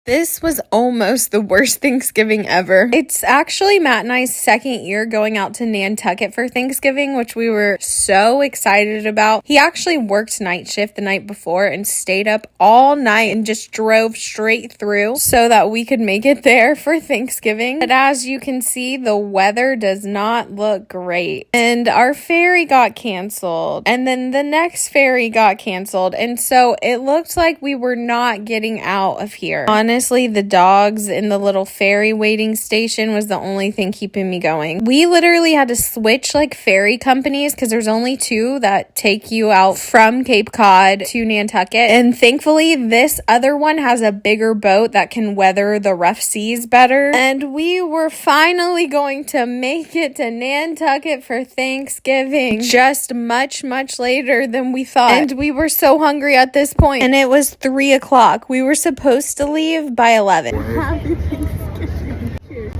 This was almost the worst Thanksgiving ever. It's actually Matt and I's second year going out to Nantucket for Thanksgiving, which we were so excited about. He actually worked night shift the night before and stayed up all night and just drove straight through so that we could make it there for Thanksgiving. But as you can see, the weather does not look great. And our ferry got canceled. And then the next ferry got canceled. And so it looked like we were not getting out of here. Honestly, the dogs in the little ferry waiting station was the only thing keeping me going. We literally had to switch like ferry companies because there's only two that take you out from Cape Cod to Nantucket. And thankfully, this other one has a bigger boat that can weather the rough seas better. And we were finally going to make it to Nantucket for Thanksgiving just much later than we thought. And we were so hungry at this point. And it was 3 o'clock. We were supposed to leave by 11. Happy Thanksgiving. Cheers.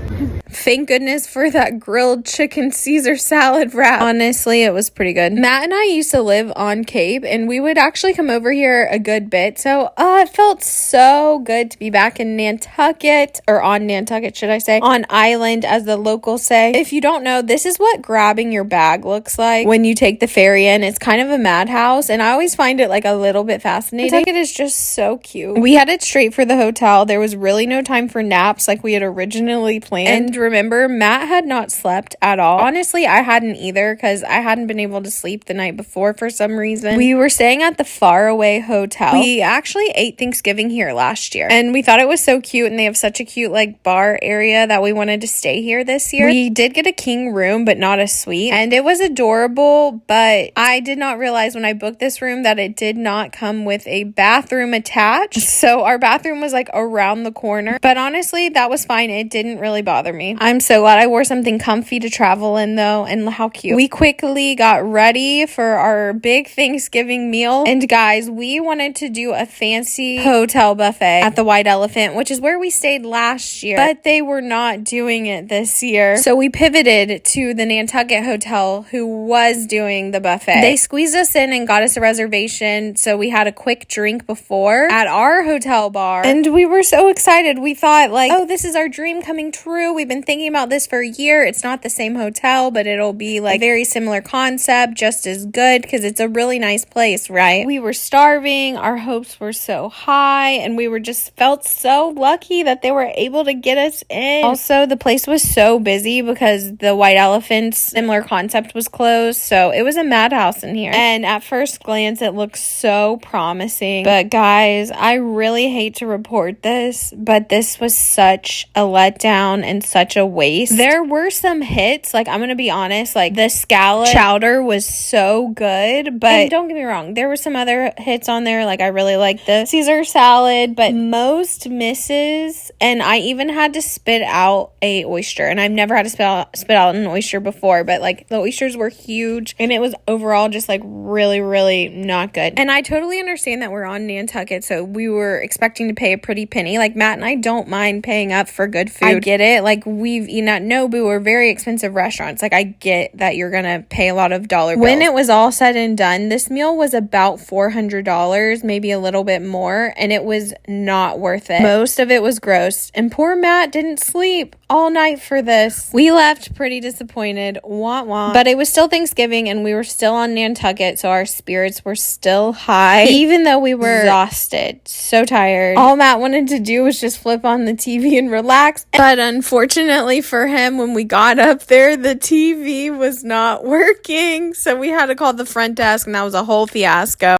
Thank goodness for that grilled chicken Caesar salad wrap. Honestly, it was pretty good. Matt and I used to live on Cape, and we would actually come over here a good bit. So it felt so good to be back in Nantucket, or on Nantucket, should I say, on island, as the locals say. If you don't know, this is what grabbing your bag looks like when you take the ferry in. It's kind of a madhouse, and I always find it like a little bit fascinating. Nantucket is just so cute. We headed straight for the hotel. There was really no time for naps like we had originally planned. And remember, Matt had not slept at all. Honestly, I hadn't either because I hadn't been able to sleep the night before for some reason. We were staying at the Faraway Hotel. We actually ate Thanksgiving here last year, and we thought it was so cute, and they have such a cute like bar area that we wanted to stay here this year. We did get a king room, but not a suite, and it was adorable, but I did not realize when I booked this room that it did not come with a bathroom attached. So our bathroom was like around the corner, but honestly, that was fine. It didn't really bother me. I'm so glad I wore something comfy to travel in though, and how cute. We quickly got ready for our big Thanksgiving meal, and guys, we wanted to do a fancy hotel buffet at the White Elephant, which is where we stayed last year, but they were not doing it this year. So we pivoted to the Nantucket Hotel, who was doing the buffet. They squeezed us in and got us a reservation, so we had a quick drink before at our hotel bar, and we were so excited. We thought like, oh, this is our dream coming true. We've been thinking about this for a year. It's not the same hotel, but it'll be like a very similar concept, just as good, because it's a really nice place, right? We were starving, our hopes were so high, and we were just felt so lucky that they were able to get us in. Also, the place was so busy because the White Elephant's similar concept was closed, so it was a madhouse in here. And at first glance, it looked so promising, but guys, I really hate to report this, but this was such a letdown and such a waste. There were some hits, like I'm gonna be honest, like the scallop chowder was so good, but don't get me wrong, there were some other hits on there. Like I really liked the Caesar salad, but most misses, and I even had to spit out a oyster, and I've never had to spit out an oyster before, but like the oysters were huge, and it was overall just like really not good. And I totally understand that we're on Nantucket, so we were expecting to pay a pretty penny. Like Matt and I don't mind paying up for good food. I get it. Like we've eaten at Nobu or very expensive restaurants. Like I get that you're gonna pay a lot of dollar bills. When it was all said and done, this meal was about $400, maybe a little bit more, and it was not worth it. Most of it was gross, and poor Matt didn't sleep all night for this. We left pretty disappointed, but it was still Thanksgiving, and we were still on Nantucket, so our spirits were still high, even though we were exhausted, so tired. All Matt wanted to do was just flip on the TV and relax, but unfortunately for him, when we got up there, the TV was not working, so we had to call the front desk, and that was a whole fiasco.